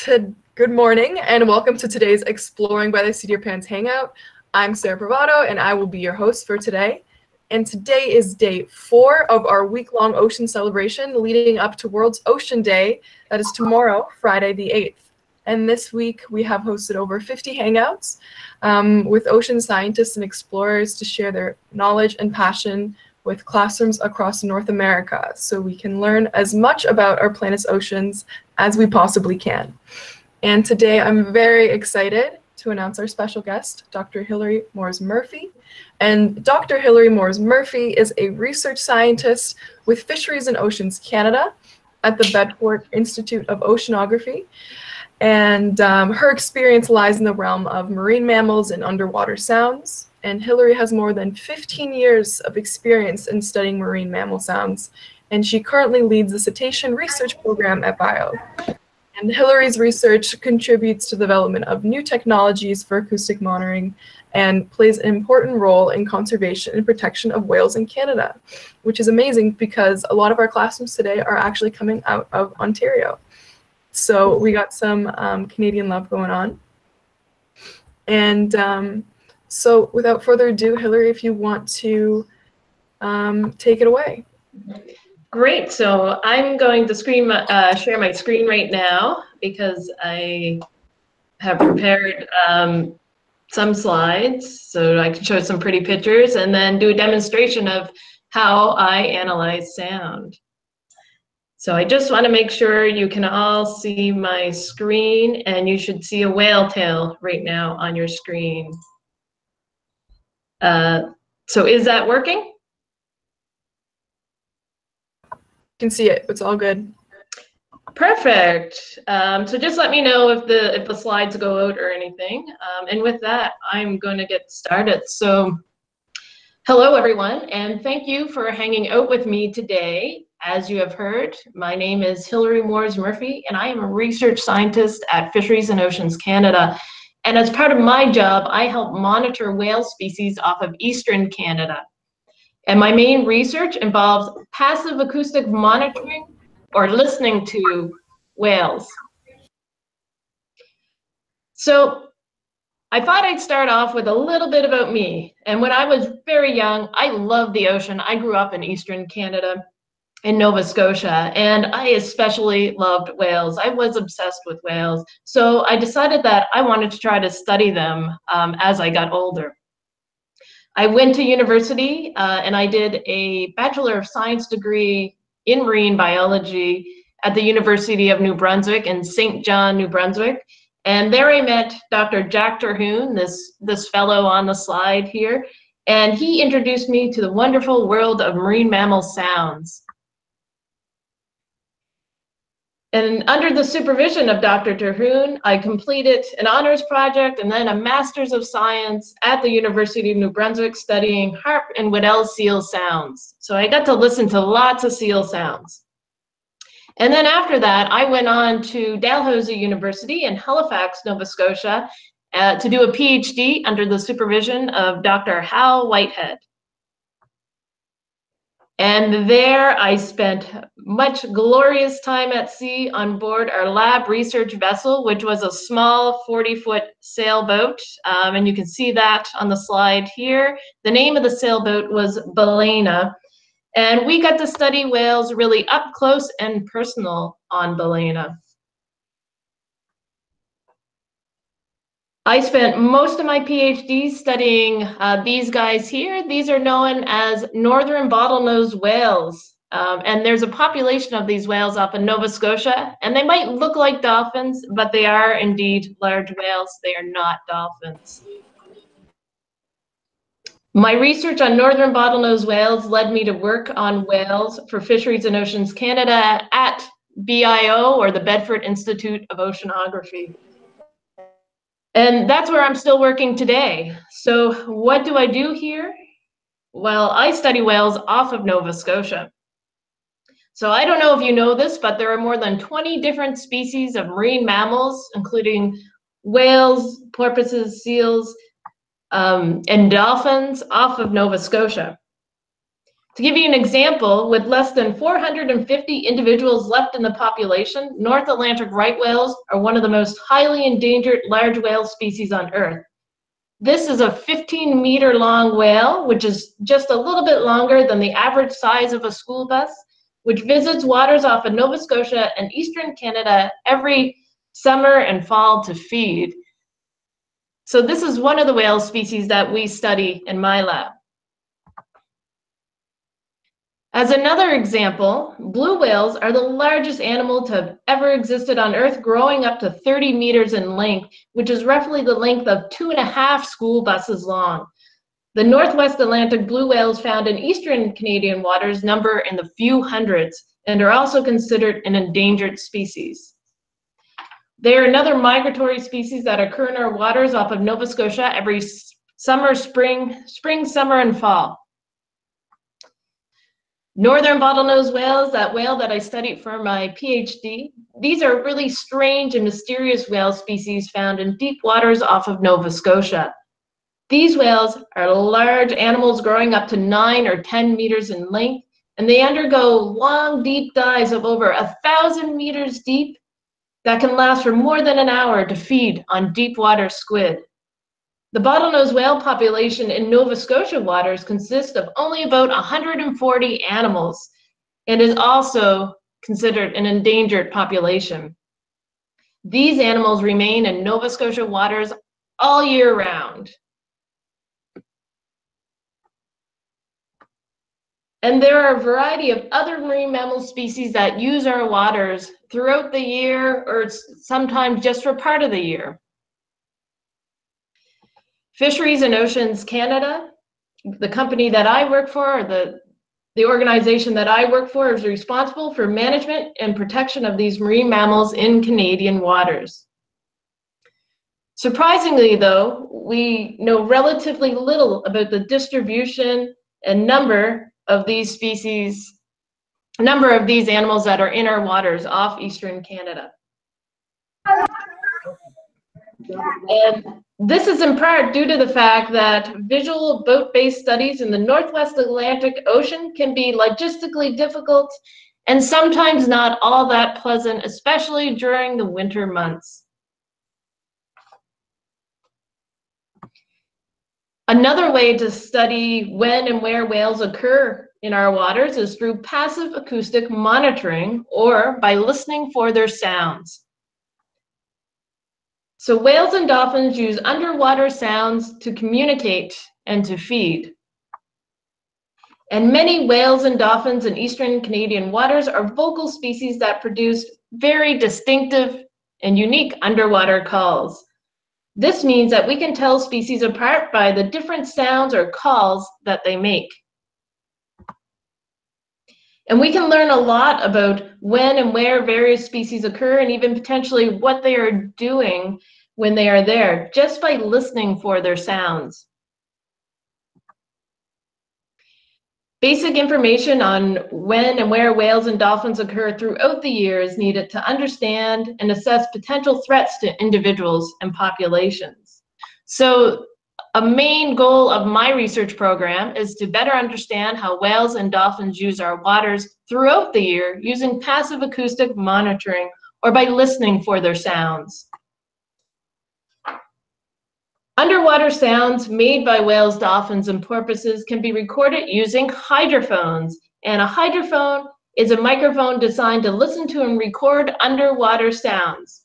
Good morning and welcome to today's Exploring by the Seat of Your Pants Hangout. I'm Sarah Bravado and I will be your host for today. And today is day 4 of our week-long ocean celebration leading up to World's Ocean Day. That is tomorrow, Friday the 8th. And this week we have hosted over 50 hangouts with ocean scientists and explorers to share their knowledge and passion with classrooms across North America so we can learn as much about our planet's oceans as we possibly can. And today I'm very excited to announce our special guest, Dr. Hilary Moors-Murphy. And Dr. Hilary Moors-Murphy is a research scientist with Fisheries and Oceans Canada at the Bedford Institute of Oceanography. And her experience lies in the realm of marine mammals and underwater sounds. And Hilary has more than 15 years of experience in studying marine mammal sounds. And she currently leads the cetacean research program at BIO. And Hilary's research contributes to the development of new technologies for acoustic monitoring and plays an important role in conservation and protection of whales in Canada, which is amazing because a lot of our classrooms today are actually coming out of Ontario. So we got some Canadian love going on. And so without further ado, Hilary, if you want to take it away. Great. So I'm going to share my screen right now because I have prepared some slides so I can show some pretty pictures and then do a demonstration of how I analyze sound. So I just want to make sure you can all see my screen, and you should see a whale tail right now on your screen. So is that working? Can see it. It's all good. Perfect. So just let me know if the slides go out or anything. And with that, I'm going to get started. So hello, everyone, and thank you for hanging out with me today. As you have heard, my name is Hilary Moors-Murphy, and I am a research scientist at Fisheries and Oceans Canada. And as part of my job, I help monitor whale species off of eastern Canada. And my main research involves passive acoustic monitoring or listening to whales. So I thought I'd start off with a little bit about me. And when I was very young, I loved the ocean. I grew up in eastern Canada in Nova Scotia, and I especially loved whales. I was obsessed with whales. So I decided that I wanted to try to study them as I got older. I went to university and I did a Bachelor of Science degree in marine biology at the University of New Brunswick in St. John, New Brunswick. And there I met Dr. Jack Terhune, this fellow on the slide here, and he introduced me to the wonderful world of marine mammal sounds. And under the supervision of Dr. Terhune, I completed an honors project and then a Master's of Science at the University of New Brunswick studying harp and Weddell seal sounds. So I got to listen to lots of seal sounds. And then after that, I went on to Dalhousie University in Halifax, Nova Scotia, to do a PhD under the supervision of Dr. Hal Whitehead. And there I spent much glorious time at sea on board our lab research vessel, which was a small 40-foot sailboat. And you can see that on the slide here. The name of the sailboat was Baleina. And we got to study whales really up close and personal on Baleina. I spent most of my PhD studying these guys here. These are known as northern bottlenose whales. And there's a population of these whales up in Nova Scotia. And they might look like dolphins, but they are indeed large whales. They are not dolphins. My research on northern bottlenose whales led me to work on whales for Fisheries and Oceans Canada at BIO, or the Bedford Institute of Oceanography. And that's where I'm still working today. So what do I do here? Well, I study whales off of Nova Scotia. So I don't know if you know this, but there are more than 20 different species of marine mammals, including whales, porpoises, seals, and dolphins off of Nova Scotia. To give you an example, with less than 450 individuals left in the population, North Atlantic right whales are one of the most highly endangered large whale species on Earth. This is a 15-meter-long whale, which is just a little bit longer than the average size of a school bus, which visits waters off of Nova Scotia and eastern Canada every summer and fall to feed. So this is one of the whale species that we study in my lab. As another example, blue whales are the largest animal to have ever existed on Earth, growing up to 30 meters in length, which is roughly the length of 2.5 school buses long. The Northwest Atlantic blue whales found in eastern Canadian waters number in the few hundreds and are also considered an endangered species. They are another migratory species that occur in our waters off of Nova Scotia every summer, spring, summer, and fall. Northern bottlenose whales, that whale that I studied for my PhD, these are really strange and mysterious whale species found in deep waters off of Nova Scotia. These whales are large animals growing up to 9 or 10 meters in length, and they undergo long, deep dives of over 1,000 meters deep that can last for more than an hour to feed on deep water squid. The bottlenose whale population in Nova Scotia waters consists of only about 140 animals and is also considered an endangered population. These animals remain in Nova Scotia waters all year round. And there are a variety of other marine mammal species that use our waters throughout the year or sometimes just for part of the year. Fisheries and Oceans Canada, the company that I work for, or the organization that I work for, is responsible for management and protection of these marine mammals in Canadian waters. Surprisingly, though, we know relatively little about the distribution and number of these species, number of these animals that are in our waters off eastern Canada. And this is in part due to the fact that visual boat-based studies in the Northwest Atlantic Ocean can be logistically difficult and sometimes not all that pleasant, especially during the winter months. Another way to study when and where whales occur in our waters is through passive acoustic monitoring, or by listening for their sounds. So whales and dolphins use underwater sounds to communicate and to feed. And many whales and dolphins in eastern Canadian waters are vocal species that produce very distinctive and unique underwater calls. This means that we can tell species apart by the different sounds or calls that they make. And we can learn a lot about when and where various species occur, and even potentially what they are doing when they are there, just by listening for their sounds. Basic information on when and where whales and dolphins occur throughout the year is needed to understand and assess potential threats to individuals and populations. So a main goal of my research program is to better understand how whales and dolphins use our waters throughout the year using passive acoustic monitoring, or by listening for their sounds. Underwater sounds made by whales, dolphins, and porpoises can be recorded using hydrophones. And a hydrophone is a microphone designed to listen to and record underwater sounds.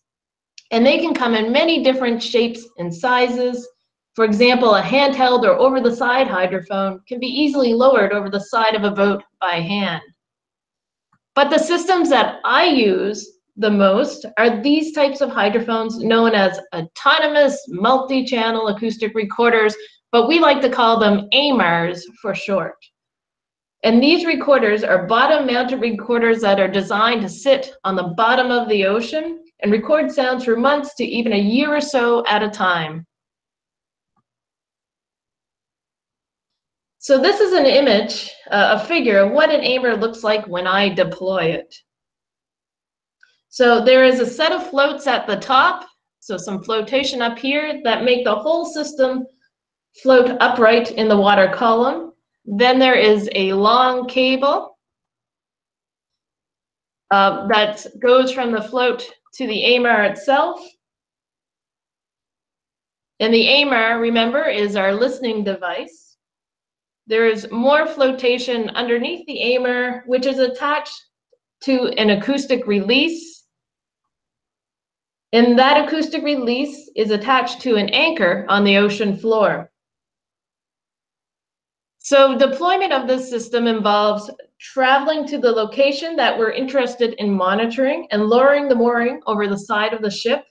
And they can come in many different shapes and sizes. For example, a handheld or over-the-side hydrophone can be easily lowered over the side of a boat by hand. But the systems that I use the most are these types of hydrophones known as autonomous multi-channel acoustic recorders, but we like to call them AMRs for short. And these recorders are bottom-mounted recorders that are designed to sit on the bottom of the ocean and record sounds for months to even a year or so at a time. So this is an image, a figure of what an AMR looks like when I deploy it. So there is a set of floats at the top, so some flotation up here that make the whole system float upright in the water column. Then there is a long cable that goes from the float to the AMR itself. And the AMR, remember, is our listening device. There is more flotation underneath the AMR, which is attached to an acoustic release. And that acoustic release is attached to an anchor on the ocean floor. So deployment of this system involves traveling to the location that we're interested in monitoring and lowering the mooring over the side of the ship.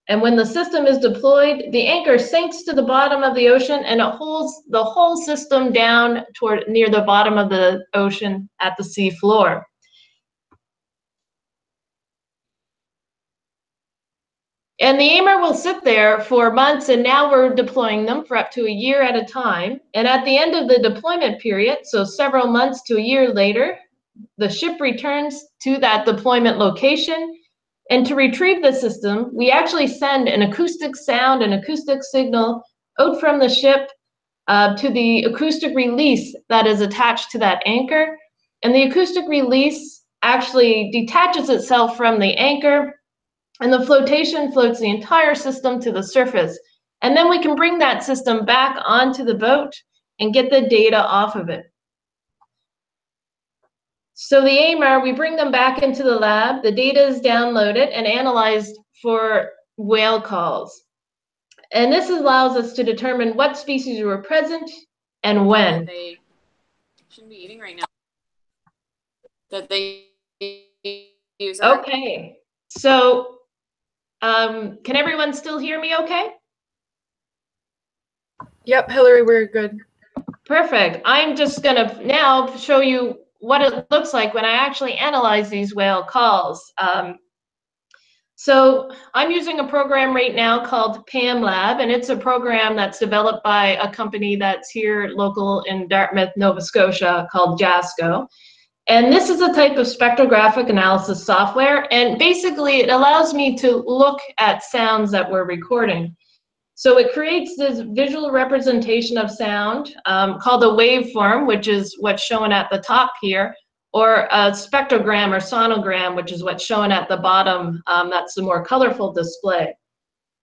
And when the system is deployed, the anchor sinks to the bottom of the ocean and it holds the whole system down toward near the bottom of the ocean at the sea floor. And the AMR will sit there for months, and now we're deploying them for up to a year at a time. And at the end of the deployment period, so several months to a year later, the ship returns to that deployment location. And to retrieve the system, we actually send an acoustic sound, an acoustic signal out from the ship to the acoustic release that is attached to that anchor. And the acoustic release actually detaches itself from the anchor, and the flotation floats the entire system to the surface. And then we can bring that system back onto the boat and get the data off of it. So the AMR, we bring them back into the lab, the data is downloaded and analyzed for whale calls. And this allows us to determine what species were present and when. They shouldn't be eating right now. That they use. Okay, so can everyone still hear me okay? Yep, Hilary, we're good. Perfect. I'm just gonna now show you what it looks like when I actually analyze these whale calls. So I'm using a program right now called PAMLab, and it's a program that's developed by a company that's here local in Dartmouth, Nova Scotia, called JASCO. And this is a type of spectrographic analysis software, and basically it allows me to look at sounds that we're recording. So it creates this visual representation of sound called a waveform, which is what's shown at the top here, or a spectrogram or sonogram, which is what's shown at the bottom. That's the more colorful display.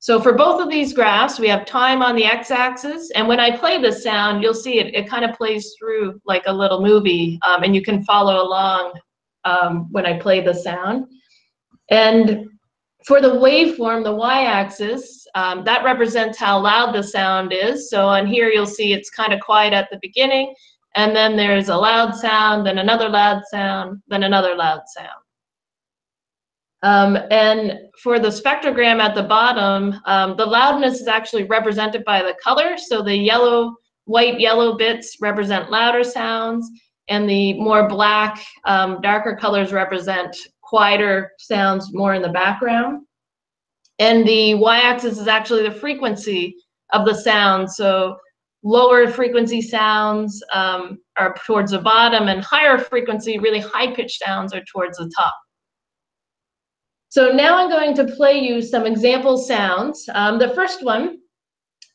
So for both of these graphs, we have time on the x-axis, and when I play the sound, you'll see it kind of plays through like a little movie, and you can follow along when I play the sound. And for the waveform, the y-axis, that represents how loud the sound is. So on here, you'll see it's kind of quiet at the beginning, and then there's a loud sound, then another loud sound, then another loud sound. And for the spectrogram at the bottom, the loudness is actually represented by the color. So the yellow, white, yellow bits represent louder sounds, and the more black, darker colors represent quieter sounds more in the background. And the y-axis is actually the frequency of the sound. So lower frequency sounds are towards the bottom, and higher frequency, really high-pitched sounds are towards the top. So now I'm going to play you some example sounds. The first one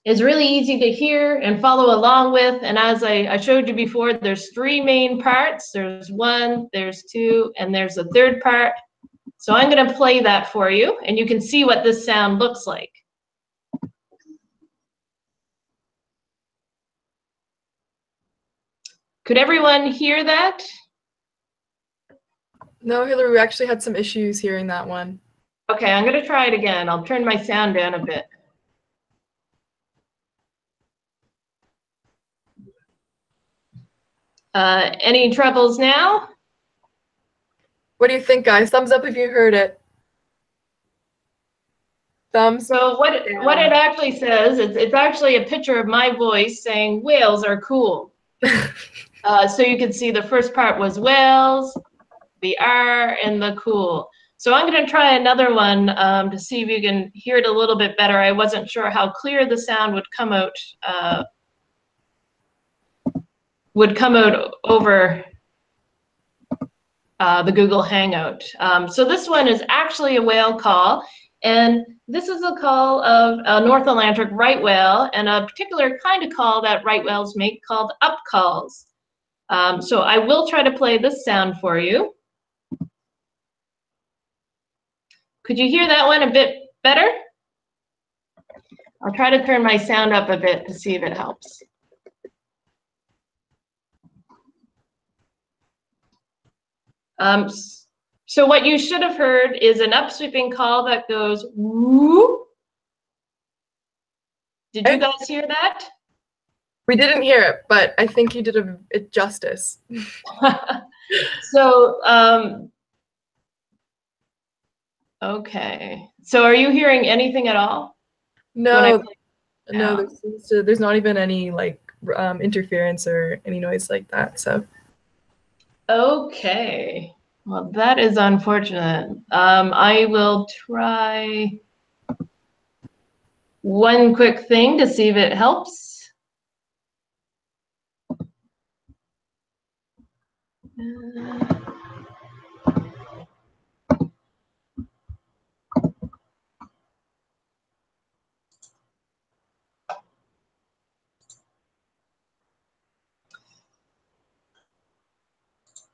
is really easy to hear and follow along with. And as I showed you before, there's three main parts. There's one, there's two, and there's a third part. So I'm going to play that for you, and you can see what this sound looks like. Could everyone hear that? No, Hilary, we actually had some issues hearing that one. Okay, I'm going to try it again. I'll turn my sound down a bit. Any troubles now? What do you think, guys? Thumbs up if you heard it. Thumbs. So what it actually says, it's actually a picture of my voice saying whales are cool. So you can see the first part was whales, the R, and the cool. So I'm going to try another one to see if you can hear it a little bit better. I wasn't sure how clear the sound would come out over the Google Hangout. So this one is actually a whale call, and this is a call of a North Atlantic right whale, and a particular kind of call that right whales make called up calls. So I will try to play this sound for you. Could you hear that one a bit better? I'll try to turn my sound up a bit to see if it helps. So what you should have heard is an upsweeping call that goes whoop. Did you guys hear that? We didn't hear it, but I think you did it justice. So, okay. So are you hearing anything at all? No, there's not even any like interference or any noise like that. So. Okay. Well, that is unfortunate. I will try one quick thing to see if it helps.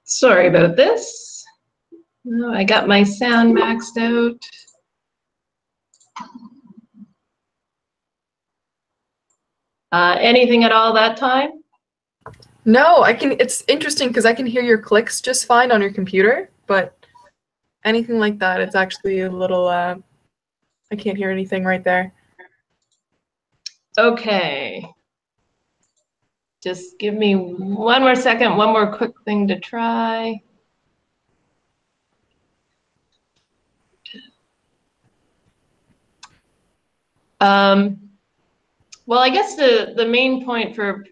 Sorry about this. Oh, I got my sound maxed out. Anything at all that time? No, it's interesting because I can hear your clicks just fine on your computer, but anything like that, it's actually a little, I can't hear anything right there. Okay. Just give me one more second, one more quick thing to try. Well, I guess the main point for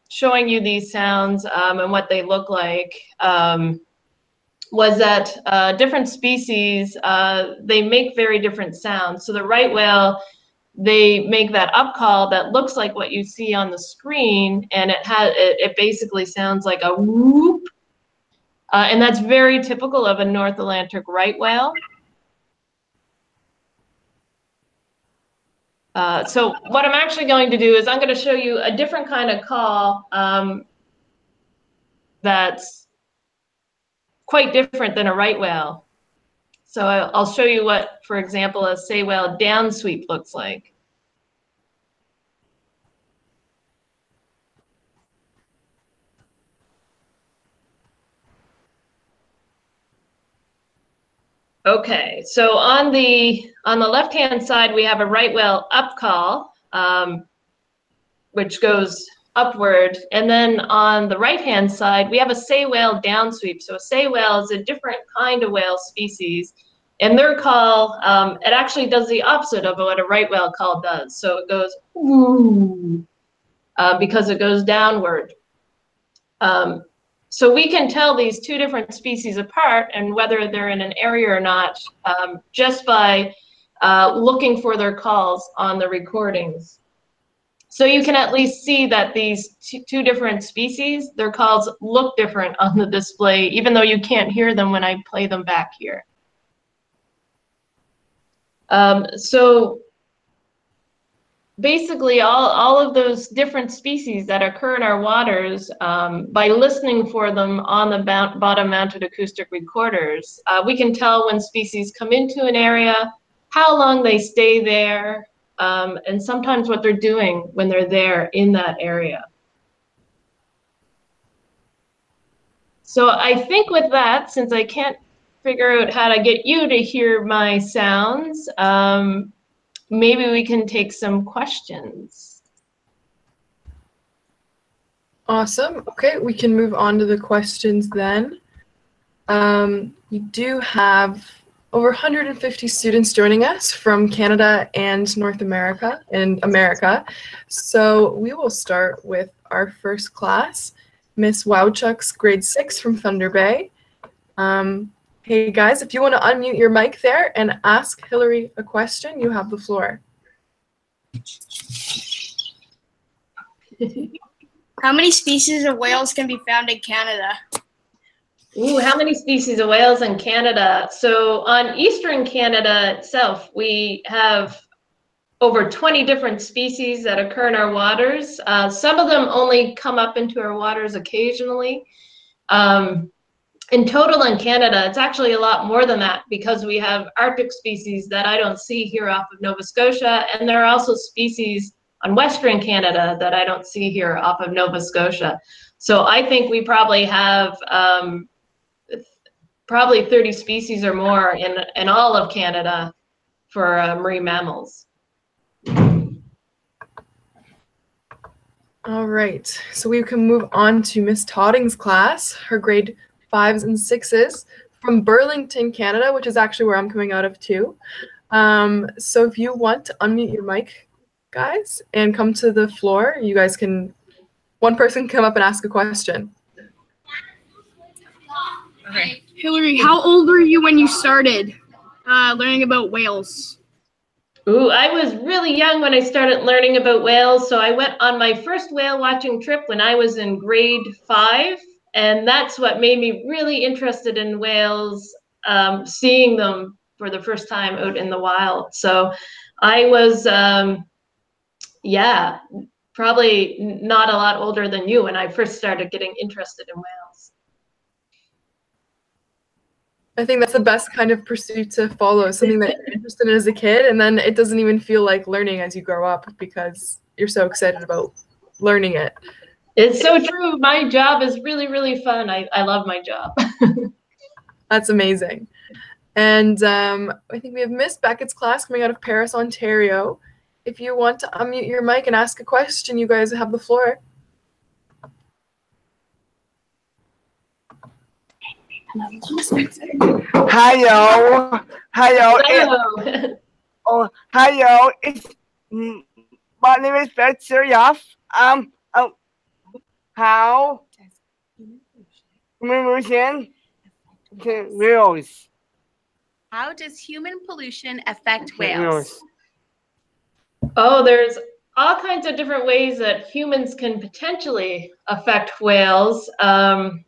showing you these sounds and what they look like was that different species, they make very different sounds. So the right whale, they make that up call that looks like what you see on the screen, and it basically sounds like a whoop. And that's very typical of a North Atlantic right whale. So what I'm actually going to do is I'm going to show you a different kind of call that's quite different than a right whale. So I'll show you what, for example, a sei whale down sweep looks like. Okay, so on the left-hand side, we have a right whale up call, which goes upward. And then on the right-hand side, we have a sei whale down sweep. So a sei whale is a different kind of whale species. And their call, it actually does the opposite of what a right whale call does. So it goes, ooh, because it goes downward. So we can tell these two different species apart and whether they're in an area or not just by looking for their calls on the recordings. So you can at least see that these two different species, their calls look different on the display, even though you can't hear them when I play them back here. So basically all of those different species that occur in our waters, by listening for them on the bottom-mounted acoustic recorders, we can tell when species come into an area, how long they stay there, and sometimes what they're doing when they're there in that area. So I think with that, since I can't figure out how to get you to hear my sounds, maybe we can take some questions. Awesome. Okay, we can move on to the questions then. We do have over 150 students joining us from Canada and North America and America. So we will start with our first class, Miss Wowchuk's grade 6 from Thunder Bay. Hey guys, if you want to unmute your mic there and ask Hilary a question, you have the floor. How many species of whales can be found in Canada? Ooh, how many species of whales in Canada? So on eastern Canada itself, we have over 20 different species that occur in our waters. Some of them only come up into our waters occasionally. In total in Canada, it's actually a lot more than that because we have Arctic species that I don't see here off of Nova Scotia, and there are also species on Western Canada that I don't see here off of Nova Scotia. So I think we probably have probably 30 species or more in all of Canada for marine mammals. All right, so we can move on to Miss Todding's class, her grade 5s and 6s from Burlington, Canada, which is actually where I'm coming out of too. So if you want to unmute your mic, guys, and come to the floor, you guys can, one person come up and ask a question. Okay. Hilary, how old were you when you started learning about whales? Ooh, I was really young when I started learning about whales. So I went on my first whale watching trip when I was in grade 5. And that's what made me really interested in whales, seeing them for the first time out in the wild. So I was, yeah, probably not a lot older than you when I first started getting interested in whales. I think that's the best kind of pursuit to follow, something that you're interested in as a kid, and then it doesn't even feel like learning as you grow up because you're so excited about learning it. It's so true. My job is really, really fun. I love my job. That's amazing. And I think we have Miss Beckett's class coming out of Paris, Ontario. If you want to unmute your mic and ask a question, you guys have the floor. Hello. Hello. Hello. My name is Bedford. How pollution whales? How does human pollution affect whales? Oh, there's all kinds of different ways that humans can potentially affect whales.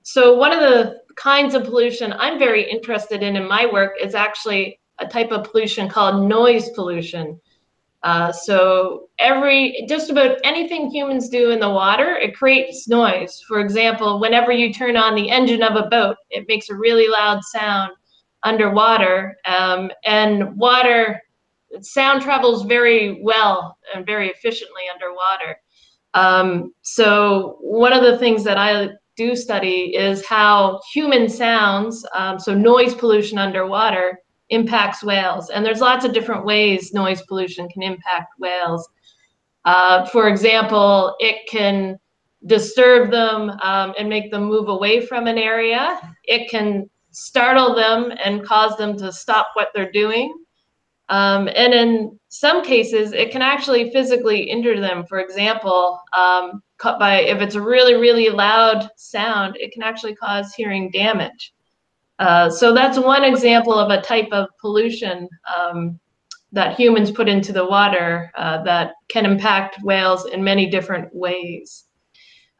So one of the kinds of pollution I'm very interested in my work is actually a type of pollution called noise pollution. So just about anything humans do in the water, it creates noise. For example, whenever you turn on the engine of a boat, it makes a really loud sound underwater, and sound travels very well and very efficiently underwater. So one of the things that I do study is how human sounds, so noise pollution underwater, impacts whales. And there's lots of different ways noise pollution can impact whales. For example, it can disturb them and make them move away from an area. It can startle them and cause them to stop what they're doing. And in some cases, it can actually physically injure them. For example, if it's a really, really loud sound, it can actually cause hearing damage. So that's one example of a type of pollution that humans put into the water that can impact whales in many different ways.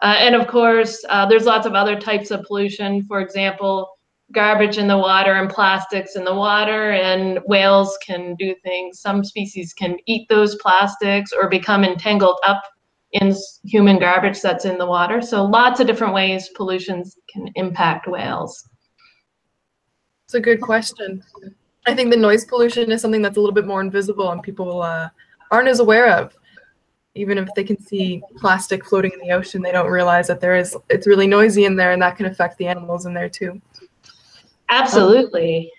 And of course, there's lots of other types of pollution. For example, garbage in the water and plastics in the water, and whales can do things. Some species can eat those plastics or become entangled up in human garbage that's in the water. So lots of different ways pollutions can impact whales. It's a good question. I think the noise pollution is something that's a little bit more invisible and people aren't as aware of. Even if they can see plastic floating in the ocean, they don't realize that it's really noisy in there, and that can affect the animals in there too. Absolutely.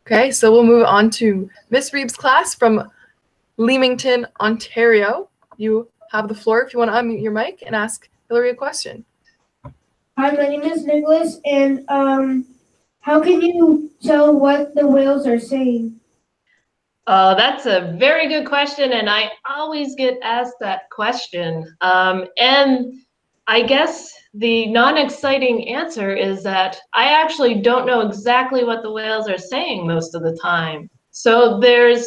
Okay, so we'll move on to Miss Reeves' class from Leamington, Ontario. You have the floor if you want to unmute your mic and ask Hilary a question. Hi, my name is Nicholas, and how can you tell what the whales are saying? That's a very good question, and I always get asked that question. And I guess the non-exciting answer is that I actually don't know exactly what the whales are saying most of the time. So there's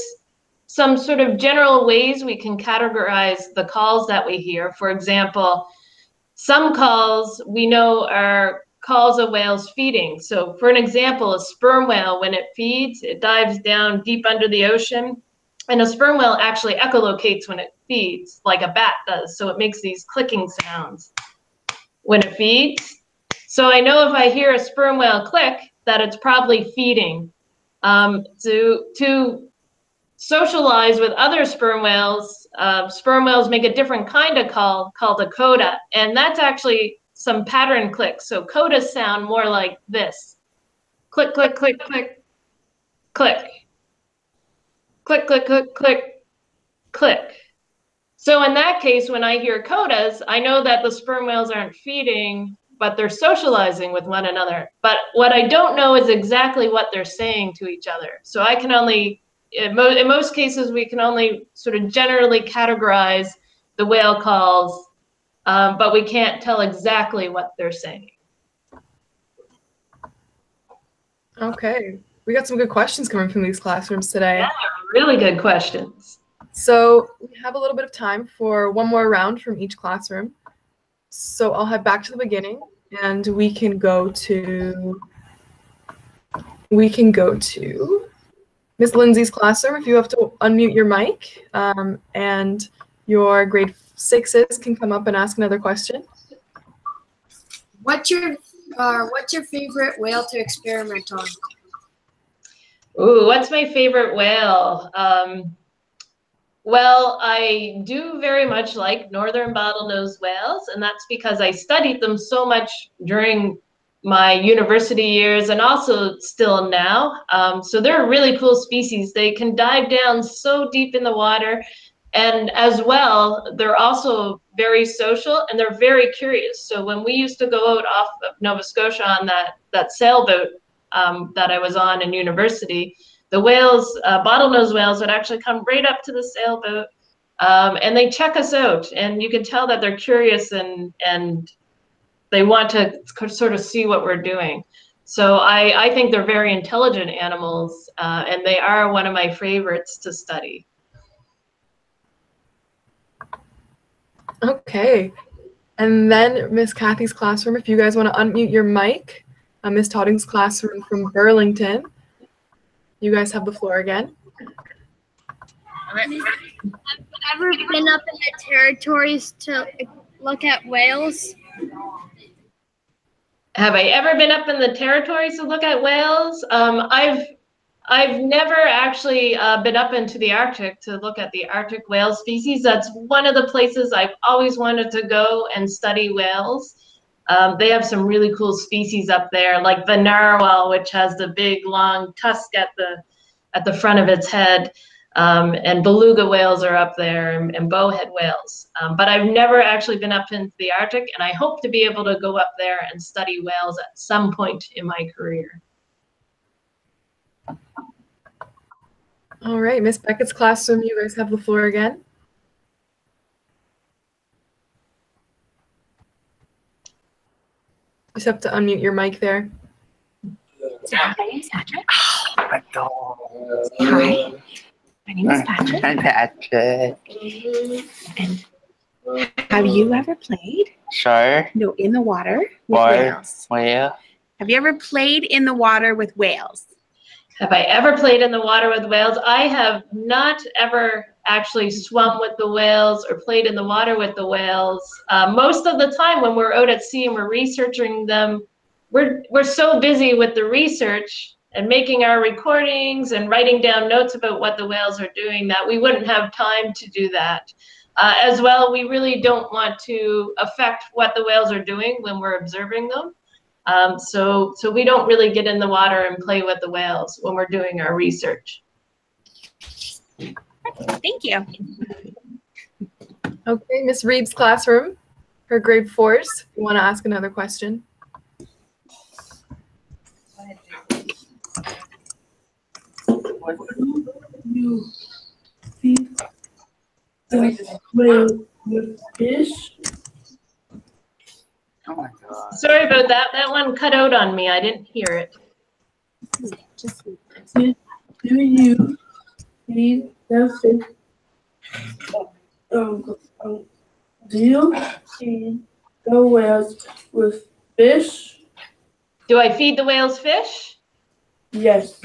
some sort of general ways we can categorize the calls that we hear. For example, some calls we know are calls of whales feeding. So for an example, a sperm whale, when it feeds, it dives down deep under the ocean And a sperm whale actually echolocates when it feeds, like a bat does. So it makes these clicking sounds when it feeds. So I know if I hear a sperm whale click, that it's probably feeding. To socialize with other sperm whales make a different kind of call called a coda. And that's actually some pattern clicks. So codas sound more like this. Click, click, click, click, click. Click, click, click, click, click. So in that case, when I hear codas, I know that the sperm whales aren't feeding, but they're socializing with one another. But what I don't know is exactly what they're saying to each other. So I can only, in most cases, we can only sort of generally categorize the whale calls, but we can't tell exactly what they're saying. Okay, we got some good questions coming from these classrooms today. Yeah, really good questions. So we have a little bit of time for one more round from each classroom. So I'll head back to the beginning, and we can go to Miss Lindsay's classroom. If you have to unmute your mic, and your grade 6s can come up and ask another question. What's your favorite whale to experiment on? Ooh, what's my favorite whale? Well, I do very much like northern bottlenose whales, and that's because I studied them so much during my university years and also still now. So they're a really cool species. They can dive down so deep in the water, and as well, they're also very social and they're very curious. So when we used to go out off of Nova Scotia on that sailboat that I was on in university, the whales, bottlenose whales, would actually come right up to the sailboat, and they check us out. And you can tell that they're curious and they want to sort of see what we're doing. So I think they're very intelligent animals, and they are one of my favorites to study. Okay, and then Miss Kathy's classroom, if you guys want to unmute your mic, Miss Todding's classroom from Burlington. You guys have the floor again. Have you ever been up in the territories to look at whales? Have I ever been up in the territories to look at whales? I've never actually been up into the Arctic to look at the Arctic whale species. That's one of the places I've always wanted to go and study whales. They have some really cool species up there, like the narwhal, which has the big long tusk at the front of its head, and beluga whales are up there, and bowhead whales. But I've never actually been up into the Arctic, and I hope to be able to go up there and study whales at some point in my career. All right, Miss Beckett's classroom, you guys have the floor again. Just have to unmute your mic there. Hi, my name's Patrick. I don't. Hi, my name is Patrick. I'm Patrick. And have you ever played? Sure. No, in the water with Why? whales. Where? Have you ever played in the water with whales? Have I ever played in the water with whales? I have not ever actually swum with the whales or played in the water with the whales. Most of the time when we're out at sea and we're researching them, we're so busy with the research and making our recordings and writing down notes about what the whales are doing that we wouldn't have time to do that. As well, we really don't want to affect what the whales are doing when we're observing them. So we don't really get in the water and play with the whales when we're doing our research. Thank you. Okay, Miss Reed's classroom, her grade 4s. If you want to ask another question. You feed the whale with fish? Oh my God. Sorry about that. That one cut out on me. I didn't hear it. Do you feed the fish? Do you feed the whales with fish? Do I feed the whales fish? Yes.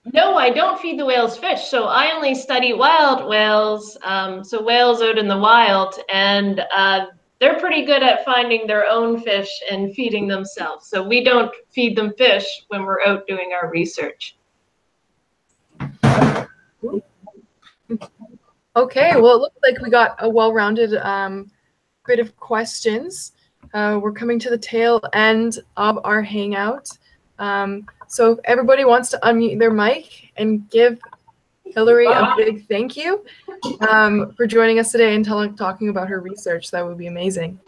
No, I don't feed the whales fish. So I only study wild whales, so whales out in the wild, and they're pretty good at finding their own fish and feeding themselves. So we don't feed them fish when we're out doing our research. Okay, well, it looks like we got a well-rounded bit of questions. We're coming to the tail end of our hangout. So if everybody wants to unmute their mic and give Hilary a big thank you for joining us today and talking about her research, that would be amazing.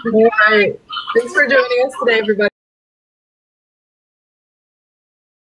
All right. Thanks for joining us today, everybody.